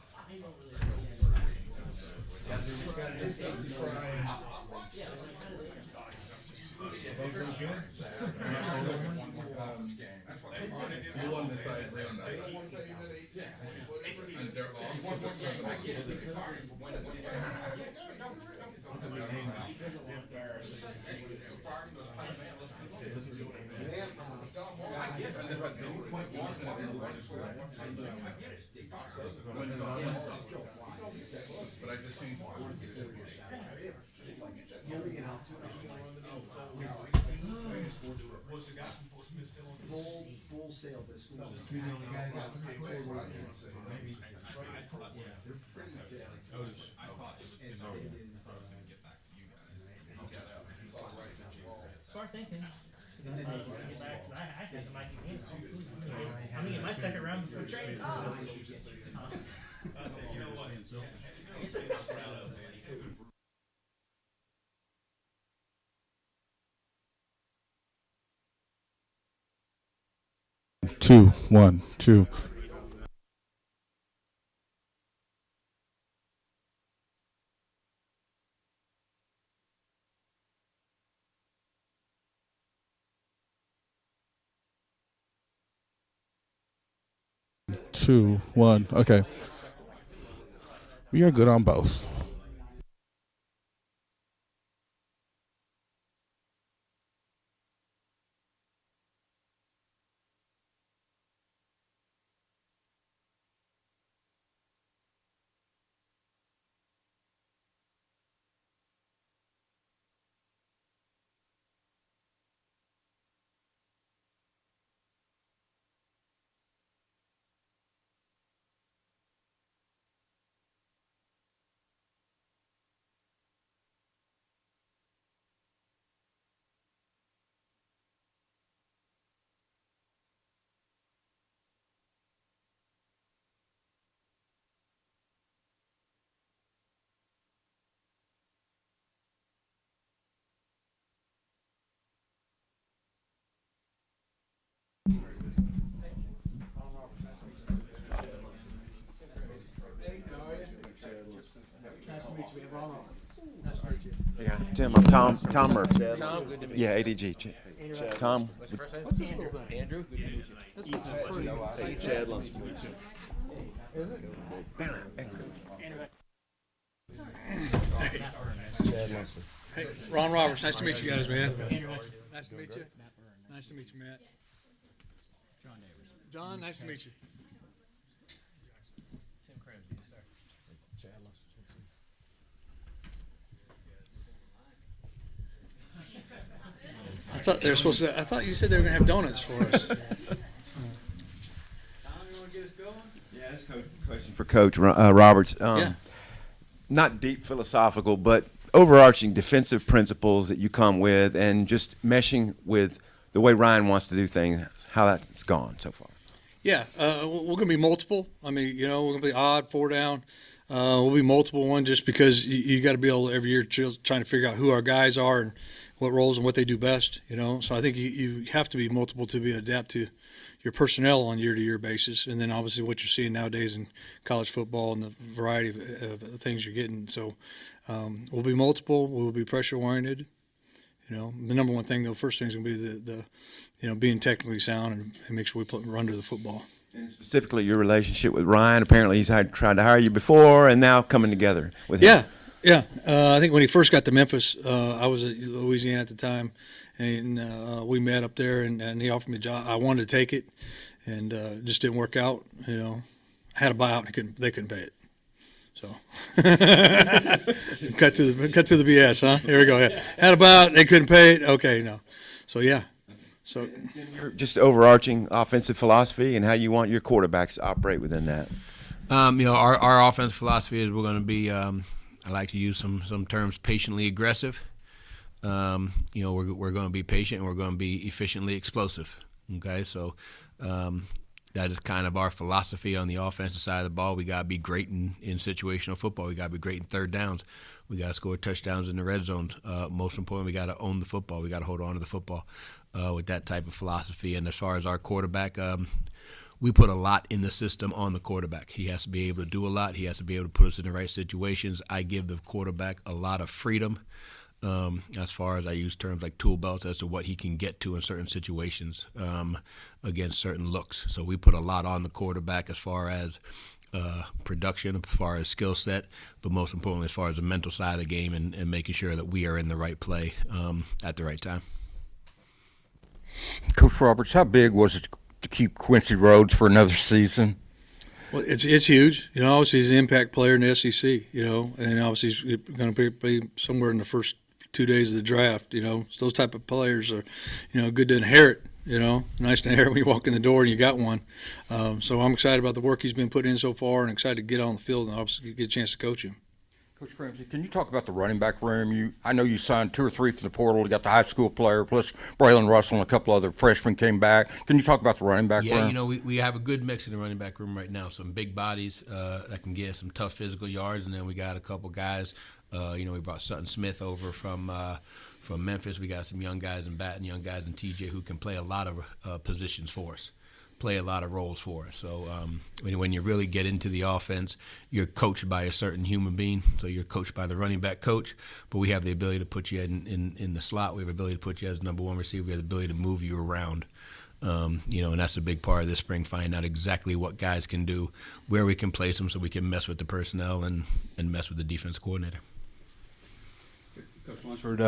O: You won the side round. And they're all for the same. But I just changed
J: Was the guy from Fort Smith still on? Full sale this school.
O: Maybe.
J: I thought it was in
L: gonna get back to you guys.
F: Smart thinking. I had the Mikey Gaines. I'm gonna get my second round before Trey Tom.
L: You know what?
O: Two, 1, 2. Two, 1. Okay. We are good on both.
E: Yeah, Tim, I'm Tom Murphy.
P: Tom, good to meet you.
E: Yeah, ADG. Tom.
P: What's your first name? What's his middle name? Andrew, good to meet you.
K: Hey, Chad Lunsford.
Q: Hey, Ron Roberts, nice to meet you guys, man. Nice to meet you. Nice to meet you, Matt. John, nice to meet you. I thought they were supposed to. I thought you said they were going to have donuts for us.
E: Yeah, that's a question for Coach Roberts.
Q: Yeah.
E: Not deep philosophical, but overarching defensive principles that you come with, and just meshing with the way Ryan wants to do things. How that's gone so far.
Q: Yeah, we're going to be multiple. I mean, we're going to be odd, 4 down. We'll be multiple one just because you got to be able every year trying to figure out who our guys are and what roles and what they do best. So I think you have to be multiple to be adapt to your personnel on year-to-year basis, and then obviously what you're seeing nowadays in college football and the variety of things you're getting. So we'll be multiple. We'll be pressure-oriented. The number one thing, the first thing is going to be the being technically sound and make sure we run to the football.
E: And specifically your relationship with Ryan. Apparently he's tried to hire you before and now coming together with him.
Q: Yeah. I think when he first got to Memphis, I was at Louisiana at the time, and we met up there, and he offered me a job. I wanted to take it, and just didn't work out. I had a buyout, and they couldn't pay it. So cut to the BS, huh? Here we go. Yeah. How about they couldn't pay it? Okay, no. So yeah. So
E: Just overarching offensive philosophy and how you want your quarterbacks to operate within that.
P: Our offensive philosophy is we're going to be, I like to use some terms, patiently aggressive. We're going to be patient and we're going to be efficiently explosive. Okay, so that is kind of our philosophy on the offensive side of the ball. We got to be great in situational football. We got to be great in third downs. We got to score touchdowns in the red zone. Most important, we got to own the football. We got to hold on to the football with that type of philosophy. And as far as our quarterback, we put a lot in the system on the quarterback. He has to be able to do a lot. He has to be able to put us in the right situations. I give the quarterback a lot of freedom as far as I use terms like tool belts as to what he can get to in certain situations against certain looks. So we put a lot on the quarterback as far as production, as far as skill set, but most importantly as far as the mental side of the game and making sure that we are in the right play at the right time.
R: Coach Roberts, how big was it to keep Quincy Rhodes for another season?
Q: Well, it's huge. Obviously he's an impact player in the SEC, and obviously he's going to be somewhere in the first 2 days of the draft. So those type of players are, good to inherit. Nice to inherit when you walk in the door and you got one. So I'm excited about the work he's been putting in so far and excited to get on the field and obviously get a chance to coach him.
R: Coach Ramsey, can you talk about the running back room? I know you signed 2 or 3 from the portal. You got the high school player, plus Braylon Russell and a couple other freshmen came back. Can you talk about the running back room?
P: Yeah, we have a good mix in the running back room right now. Some big bodies that can get some tough physical yards, and then we got a couple guys. We brought Sutton Smith over from Memphis. We got some young guys in Baton, young guys in TJ who can play a lot of positions for us, play a lot of roles for us. So when you really get into the offense, you're coached by a certain human being. So you're coached by the running back coach, but we have the ability to put you in the slot. We have the ability to put you as number one receiver. We have the ability to move you around. And that's a big part of this spring, finding out exactly what guys can do, where we can place them so we can mess with the personnel and mess with the defense coordinator.
D: Coach Lunsford,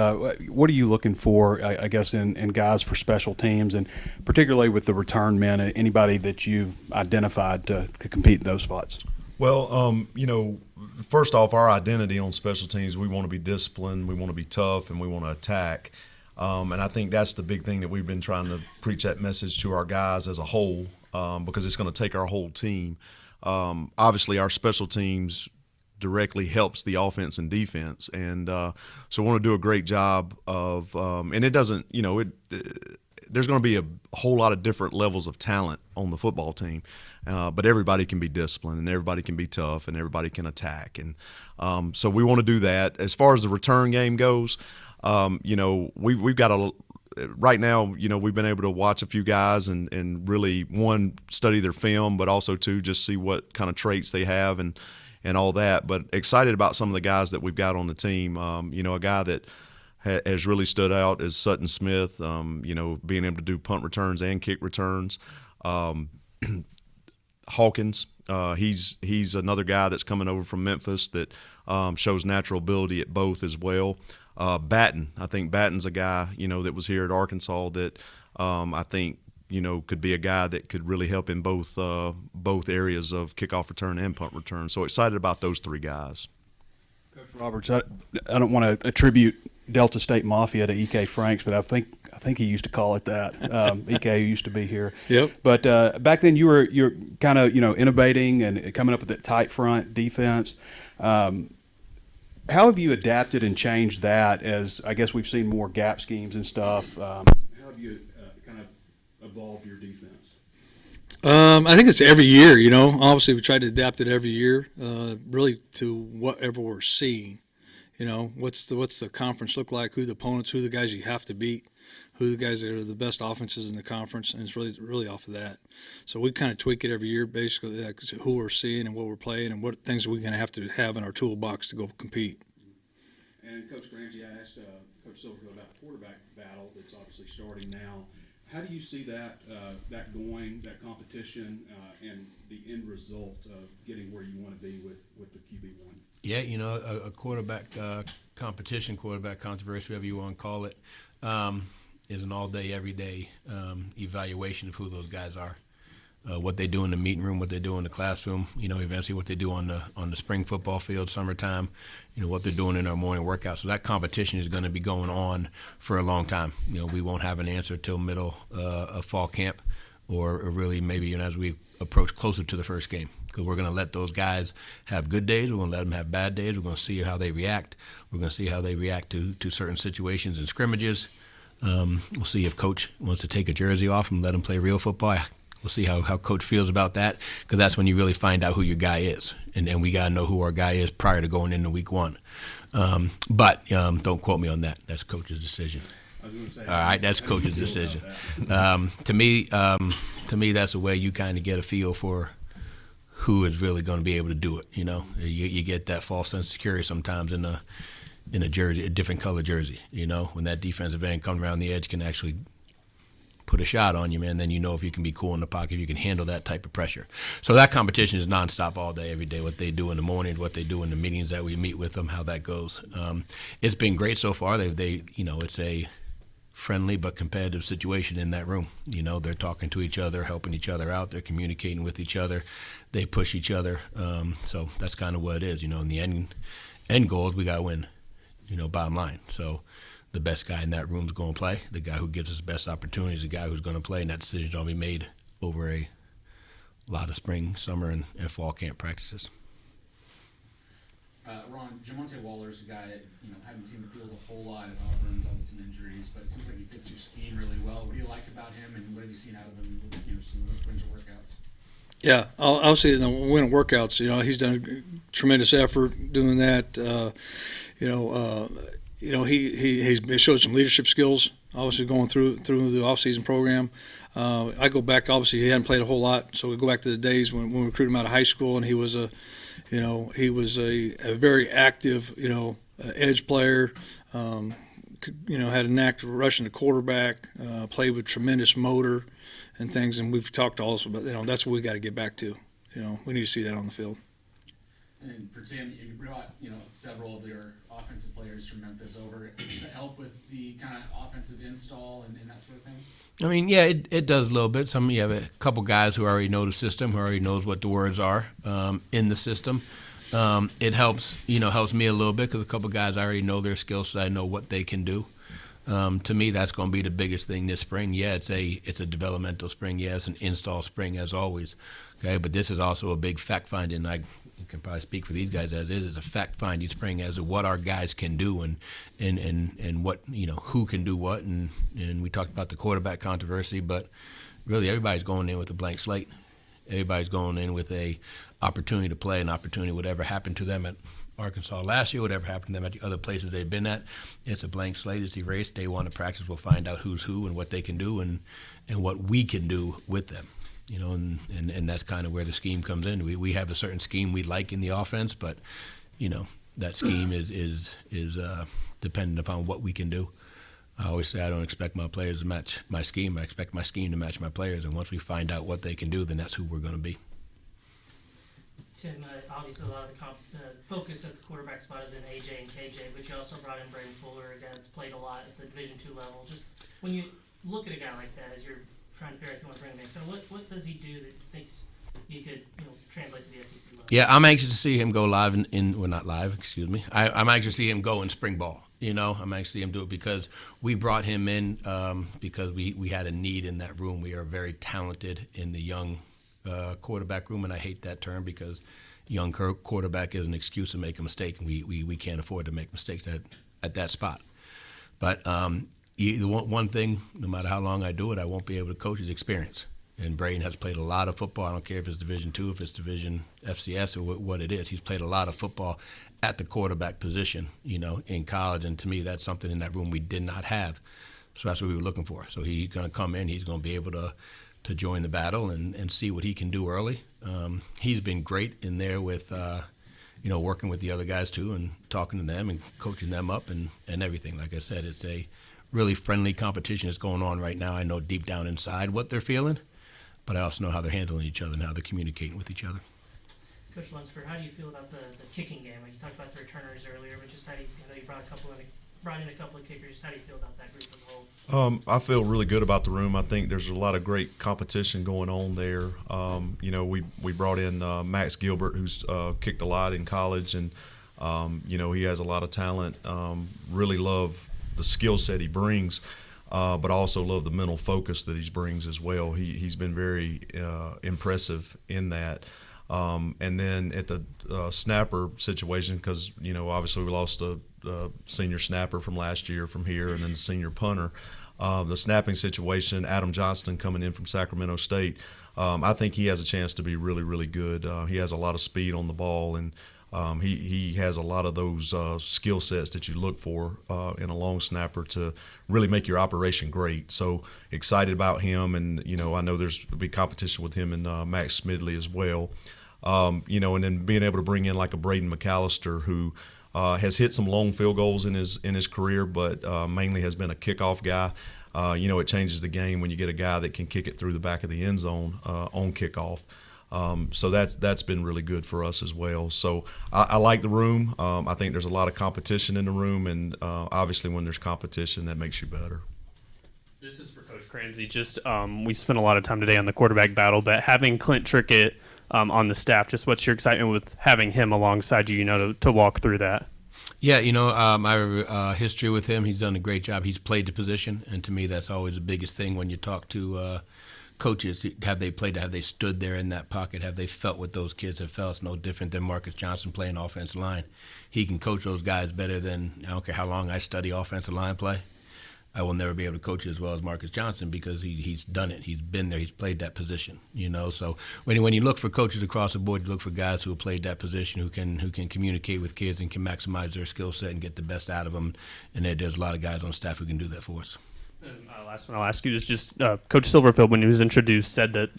D: what are you looking for, I guess, in guys for special teams, and particularly with the return men, anybody that you identified to compete in those spots?
S: Well, first off, our identity on special teams, we want to be disciplined, we want to be tough, and we want to attack. And I think that's the big thing that we've been trying to preach that message to our guys as a whole, because it's going to take our whole team. Obviously, our special teams directly helps the offense and defense, and so we want to do a great job of and it doesn't there's going to be a whole lot of different levels of talent on the football team, but everybody can be disciplined and everybody can be tough and everybody can attack, and so we want to do that. As far as the return game goes, we've got right now, we've been able to watch a few guys and really, one, study their film, but also, two, just see what kind of traits they have and all that. But excited about some of the guys that we've got on the team. A guy that has really stood out is Sutton Smith, being able to do punt returns and kick returns. Hawkins, he's another guy that's coming over from Memphis that shows natural ability at both as well. Baton, I think Batton's a guy, that was here at Arkansas that I think, could be a guy that could really help in both areas of kickoff return and punt return. So excited about those 3 guys.
D: Coach Roberts, I don't want to attribute Delta State Mafia to E.K. Franks, but I think he used to call it that. E.K. used to be here.
Q: Yep.
D: But back then you're kind of innovating and coming up with that tight front defense. How have you adapted and changed that as, I guess, we've seen more gap schemes and stuff? How have you kind of evolved your defense?
Q: I think it's every year, Obviously, we try to adapt it every year, really to whatever we're seeing. What's the conference look like, who the opponents, who the guys you have to beat, who the guys that are the best offenses in the conference, and it's really off of that. So we kind of tweak it every year, basically, like who we're seeing and what we're playing and what things we're going to have in our toolbox to go compete.
D: And Coach Ramsey, I asked Coach Silverfield about the quarterback battle that's obviously starting now. How do you see that going, that competition, and the end result of getting where you want to be with the QB1?
P: Yeah, a quarterback competition, quarterback controversy, whatever you want to call it, is an all-day, every-day evaluation of who those guys are. what they do in the meeting room, what they do in the classroom, eventually what they do on the spring football field, summertime, what they're doing in our morning workouts. So that competition is going to be going on for a long time. We won't have an answer till middle of fall camp, or really maybe as we approach closer to the first game. Because we're going to let those guys have good days. We're going to let them have bad days. We're going to see how they react. We're going to see how they react to certain situations and scrimmages. We'll see if Coach wants to take a jersey off and let them play real football. We'll see how Coach feels about that, because that's when you really find out who your guy is. And we got to know who our guy is prior to going into week one. But don't quote me on that. That's Coach's decision.
D: I was gonna say,
P: all right, that's Coach's decision. To me, that's the way you kind of get a feel for who is really going to be able to do it. You get that false sense of security sometimes in a jersey, a different color jersey. When that defensive end comes around the edge, can actually put a shot on you, man, then if you can be cool in the pocket, if you can handle that type of pressure. So that competition is nonstop all day, every day. What they do in the morning, what they do in the meetings that we meet with them, how that goes. It's been great so far. It's a friendly but competitive situation in that room. They're talking to each other, helping each other out. They're communicating with each other. They push each other. So that's kind of what it is. In the end goal is we got to win. Bottom line. So the best guy in that room is going to play. The guy who gives us the best opportunities, the guy who's going to play, and that decision is going to be made over a lot of spring, summer, and fall camp practices.
L: Ron, Jamonte Waller's a guy that haven't seen the field a whole lot at Auburn, dealt with some injuries, but it seems like he fits your scheme really well. What do you like about him, and what have you seen out of him? Some of those winter workouts.
Q: Yeah, obviously in the winter workouts, he's done a tremendous effort doing that. He showed some leadership skills, obviously going through the off-season program. I go back, obviously he hadn't played a whole lot, so we go back to the days when we recruited him out of high school, and he was a very active, edge player. Had a knack for rushing the quarterback, played with tremendous motor and things, and we've talked also about, that's what we got to get back to. We need to see that on the field.
L: And for Tim, you brought, several of your offensive players from Memphis over. Does that help with the kind of offensive install and that sort of thing?
P: I mean, yeah, it does a little bit. You have a couple guys who already know the system, who already knows what the words are in the system. It helps me a little bit because a couple guys I already know their skills, so I know what they can do. To me, that's going to be the biggest thing this spring. Yeah, it's a developmental spring. Yeah, it's an install spring as always. Okay, but this is also a big fact finding. I can probably speak for these guys as is. It's a fact finding spring as to what our guys can do and what who can do what. And we talked about the quarterback controversy, but really everybody's going in with a blank slate. Everybody's going in with a opportunity to play, an opportunity whatever happened to them at Arkansas last year, whatever happened to them at the other places they've been at. It's a blank slate. It's erased. Day one of practice, we'll find out who's who and what they can do and what we can do with them. And that's kind of where the scheme comes in. We have a certain scheme we like in the offense, but that scheme is dependent upon what we can do. I always say I don't expect my players to match my scheme. I expect my scheme to match my players, and once we find out what they can do, then that's who we're going to be.
F: Tim, obviously a lot of the focus at the quarterback spot has been AJ and KJ, but you also brought in Braden Fuller, a guy that's played a lot at the Division II level. Just when you look at a guy like that, as you're trying to figure out if you want to bring him in, kind of what does he do that thinks you could translate to the SEC level?
P: Yeah, I'm anxious to see him go live not live, excuse me. I'm anxious to see him go in spring ball. I'm anxious to see him do it because we brought him in because we had a need in that room. We are very talented in the young quarterback room, and I hate that term because young quarterback is an excuse to make a mistake, and we can't afford to make mistakes at that spot. But one thing, no matter how long I do it, I won't be able to coach is experience. And Braden has played a lot of football. I don't care if it's Division II, if it's Division FCS, or what it is. He's played a lot of football at the quarterback position, in college. And to me, that's something in that room we did not have. So that's what we were looking for. So he's going to come in. He's going to be able to join the battle and see what he can do early. He's been great in there with, working with the other guys too and talking to them and coaching them up and everything. Like I said, it's a really friendly competition that's going on right now. I know deep down inside what they're feeling, but I also know how they're handling each other and how they're communicating with each other.
F: Coach Lunsford, how do you feel about the kicking game? You talked about the returners earlier, but just how do you brought a couple in brought in a couple of kickers. How do you feel about that group as a whole?
S: I feel really good about the room. I think there's a lot of great competition going on there. We brought in Max Gilbert, who's kicked a lot in college, and he has a lot of talent. Really love the skill set he brings, but also love the mental focus that he brings as well. He's been very impressive in that. And then at the snapper situation, because obviously we lost a senior snapper from last year from here, and then the senior punter. The snapping situation, Adam Johnston coming in from Sacramento State, I think he has a chance to be really, really good. He has a lot of speed on the ball, and he has a lot of those skill sets that you look for in a long snapper to really make your operation great. So excited about him, and I know there's a big competition with him and Max Smidley as well. And then being able to bring in like a Braden McAllister, who has hit some long field goals in his career, but mainly has been a kickoff guy. It changes the game when you get a guy that can kick it through the back of the end zone on kickoff. So that's been really good for us as well. So I like the room. I think there's a lot of competition in the room, and obviously when there's competition, that makes you better.
T: This is for Coach Cransey. Just we spent a lot of time today on the quarterback battle, but having Clint Trickett on the staff, just what's your excitement with having him alongside you, to walk through that?
P: Yeah, I have history with him. He's done a great job. He's played the position, and to me that's always the biggest thing when you talk to coaches. Have they played? Have they stood there in that pocket? Have they felt what those kids have felt? It's no different than Marcus Johnson playing offensive line. He can coach those guys better than, I don't care how long I study offensive line play. I will never be able to coach as well as Marcus Johnson because he's done it. He's been there. He's played that position. So when you look for coaches across the board, you look for guys who have played that position, who can communicate with kids and can maximize their skill set and get the best out of them. And there's a lot of guys on staff who can do that for us.
T: And last one I'll ask you is just Coach Silverfield, when he was introduced, said that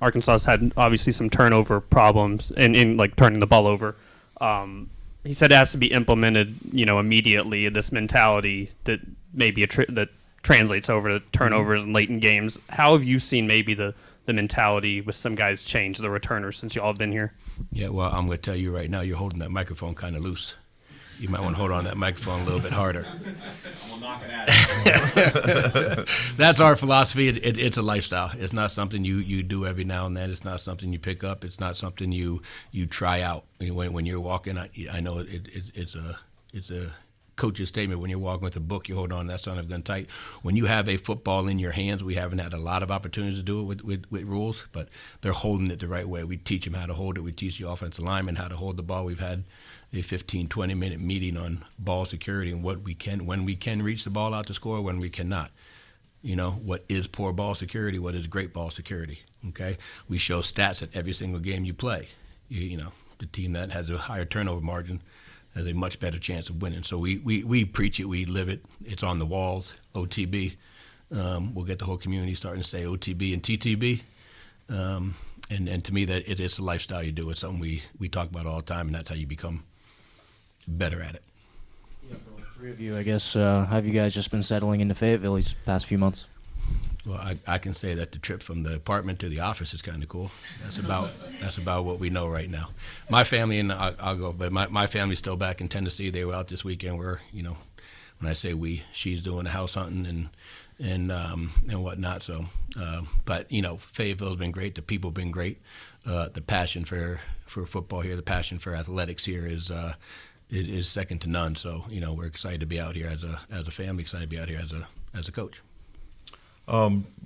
T: Arkansas has had obviously some turnover problems in like turning the ball over. He said it has to be implemented, immediately. This mentality that maybe that translates over to turnovers and late in games. How have you seen maybe the mentality with some guys change, the returners, since you all have been here?
P: Yeah, well, I'm going to tell you right now, you're holding that microphone kind of loose. You might want to hold on to that microphone a little bit harder.
L: I'm gonna knock it out.
P: That's our philosophy. It's a lifestyle. It's not something you do every now and then. It's not something you pick up. It's not something you try out. When you're walking, I know it's a coach's statement. When you're walking with a book, you hold on to that son of a gun tight. When you have a football in your hands, we haven't had a lot of opportunities to do it with rules, but they're holding it the right way. We teach them how to hold it. We teach the offensive linemen how to hold the ball. We've had a 15, 20-minute meeting on ball security and when we can reach the ball out to score, when we cannot. What is poor ball security? What is great ball security? Okay? We show stats at every single game you play. The team that has a higher turnover margin has a much better chance of winning. So we preach it, we live it. It's on the walls, OTB. We'll get the whole community starting to say OTB and TTB. And to me, that it's a lifestyle you do. It's something we talk about all the time, and that's how you become better at it.
G: Yeah, for all three of you, I guess, have you guys just been settling into Fayetteville these past few months?
P: Well, I can say that the trip from the apartment to the office is kind of cool. That's about what we know right now. My family, and I'll go, but my family's still back in Tennessee. They were out this weekend. When I say we, she's doing the house hunting and whatnot. So, but Fayetteville's been great. The people have been great. The passion for football here, the passion for athletics here is second to none. So, we're excited to be out here as a family. Excited to be out here as a coach.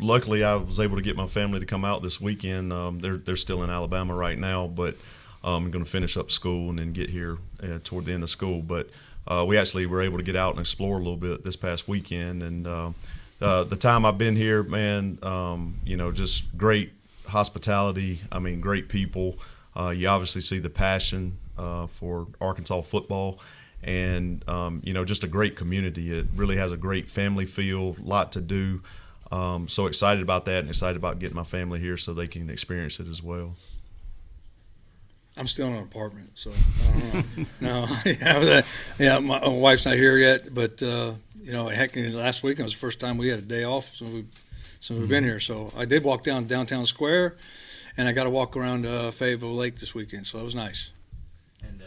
S: Luckily, I was able to get my family to come out this weekend. They're still in Alabama right now, but I'm going to finish up school and then get here toward the end of school. But we actually were able to get out and explore a little bit this past weekend. And the time I've been here, man, just great hospitality. I mean, great people. You obviously see the passion for Arkansas football. And, just a great community. It really has a great family feel, a lot to do. So excited about that and excited about getting my family here so they can experience it as well.
Q: I'm still in an apartment, so I don't know. No, my wife's not here yet, but heck, last weekend was the first time we had a day off since we've been here. So I did walk down downtown square, and I got to walk around Fayetteville Lake this weekend, so it was nice.
G: And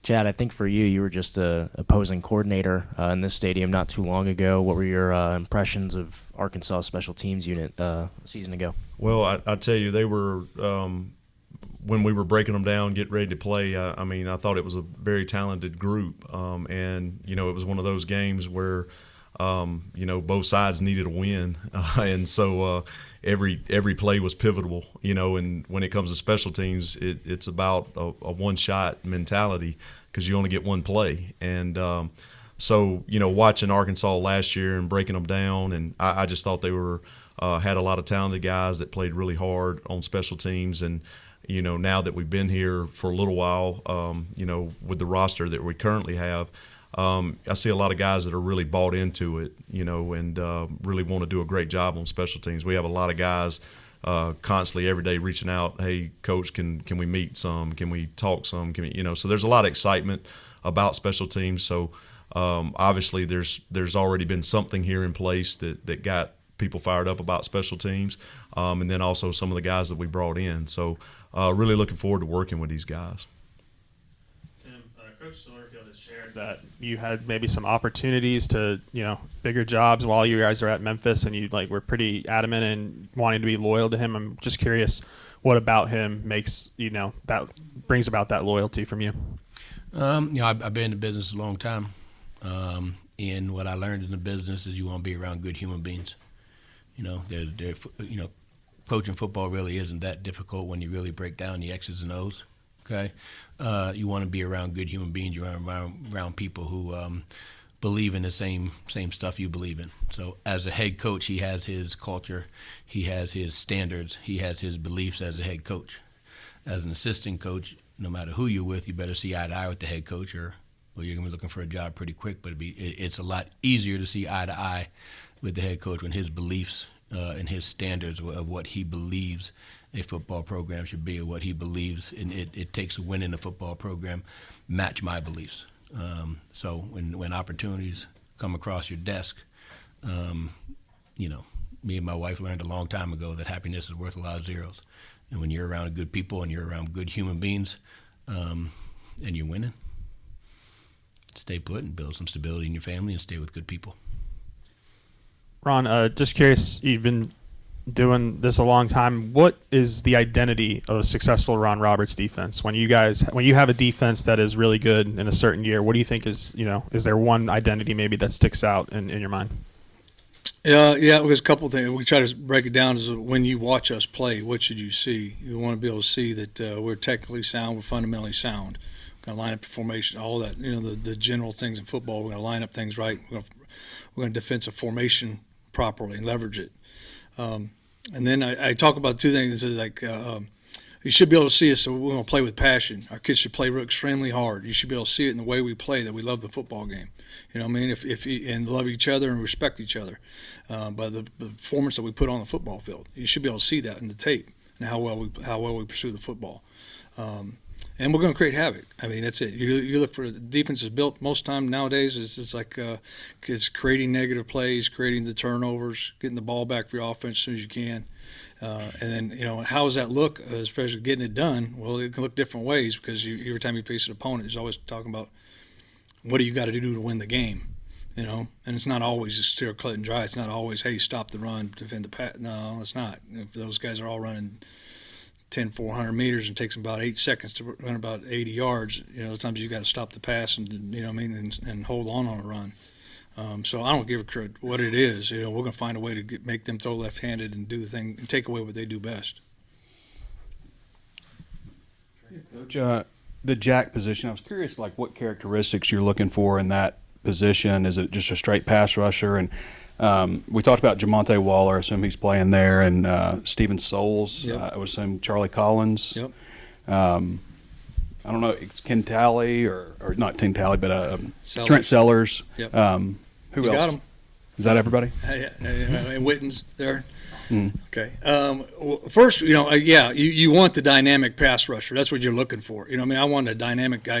G: Chad, I think for you, you were just a opposing coordinator in this stadium not too long ago. What were your impressions of Arkansas special teams unit a season ago?
S: Well, I tell you, they were when we were breaking them down, getting ready to play. I mean, I thought it was a very talented group, and it was one of those games where both sides needed a win, and so every play was pivotal. And when it comes to special teams, it's about a one-shot mentality because you only get one play. And so watching Arkansas last year and breaking them down, and I just thought they were had a lot of talented guys that played really hard on special teams. And now that we've been here for a little while, with the roster that we currently have, I see a lot of guys that are really bought into it, and really want to do a great job on special teams. We have a lot of guys constantly every day reaching out, hey, Coach, can we meet some? Can we talk some? Can we, so there's a lot of excitement about special teams. So obviously there's already been something here in place that got people fired up about special teams, and then also some of the guys that we brought in. So really looking forward to working with these guys.
T: Tim, Coach Silverfield has shared that you had maybe some opportunities to, bigger jobs while you guys are at Memphis, and you were pretty adamant and wanting to be loyal to him. I'm just curious, what about him makes that brings about that loyalty from you?
P: I've been in the business a long time, and what I learned in the business is you want to be around good human beings. Coaching football really isn't that difficult when you really break down the X's and O's. Okay, you want to be around good human beings. You're around people who believe in the same stuff you believe in. So as a head coach, he has his culture, he has his standards, he has his beliefs as a head coach. As an assistant coach, no matter who you're with, you better see eye to eye with the head coach, or you're gonna be looking for a job pretty quick. But it's a lot easier to see eye to eye with the head coach when his beliefs and his standards of what he believes a football program should be, or what he believes and it takes to win in a football program, match my beliefs. So when opportunities come across your desk, me and my wife learned a long time ago that happiness is worth a lot of zeros. And when you're around good people and you're around good human beings, and you're winning, stay put and build some stability in your family and stay with good people.
T: Ron, just curious, you've been doing this a long time. What is the identity of a successful Ron Roberts defense? When you have a defense that is really good in a certain year, what do you think is there one identity maybe that sticks out in your mind?
Q: Yeah, there's a couple of things. We try to break it down as when you watch us play, what should you see? You want to be able to see that we're technically sound, we're fundamentally sound. We're going to line up the formation, all that, the general things in football. We're going to line up things right. We're going to defensive formation properly and leverage it. And then I talk about two things. This is you should be able to see us, so we're going to play with passion. Our kids should play extremely hard. You should be able to see it in the way we play, that we love the football game. You know what I mean? And love each other and respect each other by the performance that we put on the football field. You should be able to see that in the tape and how well we pursue the football. And we're going to create havoc. I mean, that's it. You look for defense is built most time nowadays. It's creating negative plays, creating the turnovers, getting the ball back for your offense as soon as you can. And then, how does that look, especially getting it done? Well, it can look different ways because every time you face an opponent, you're always talking about what do you got to do to win the game, And it's not always just clear cut and dry. It's not always, hey, stop the run, defend the pass. No, it's not. If those guys are all running 400 meters and takes them about 8 seconds to run about 80 yards, sometimes you got to stop the pass and and hold on a run. So I don't give a credit what it is. We're going to find a way to make them throw left-handed and do the thing and take away what they do best.
D: Coach, the jack position, I was curious, what characteristics you're looking for in that position. Is it just a straight pass rusher? And we talked about Jamonte Waller. I assume he's playing there, and Steven Souls.
Q: Yep.
D: I would assume Charlie Collins.
Q: Yep.
D: I don't know, it's Ken Talley or not Ken Talley, but
Q: Sellers.
D: Trent Sellers.
Q: Yep.
D: Who
Q: You
D: else?
Q: got 'em.
D: Is that everybody?
Q: Yeah, and Witten's there.
D: Mm.
Q: Okay. First, you want the dynamic pass rusher. That's what you're looking for. I want a dynamic guy.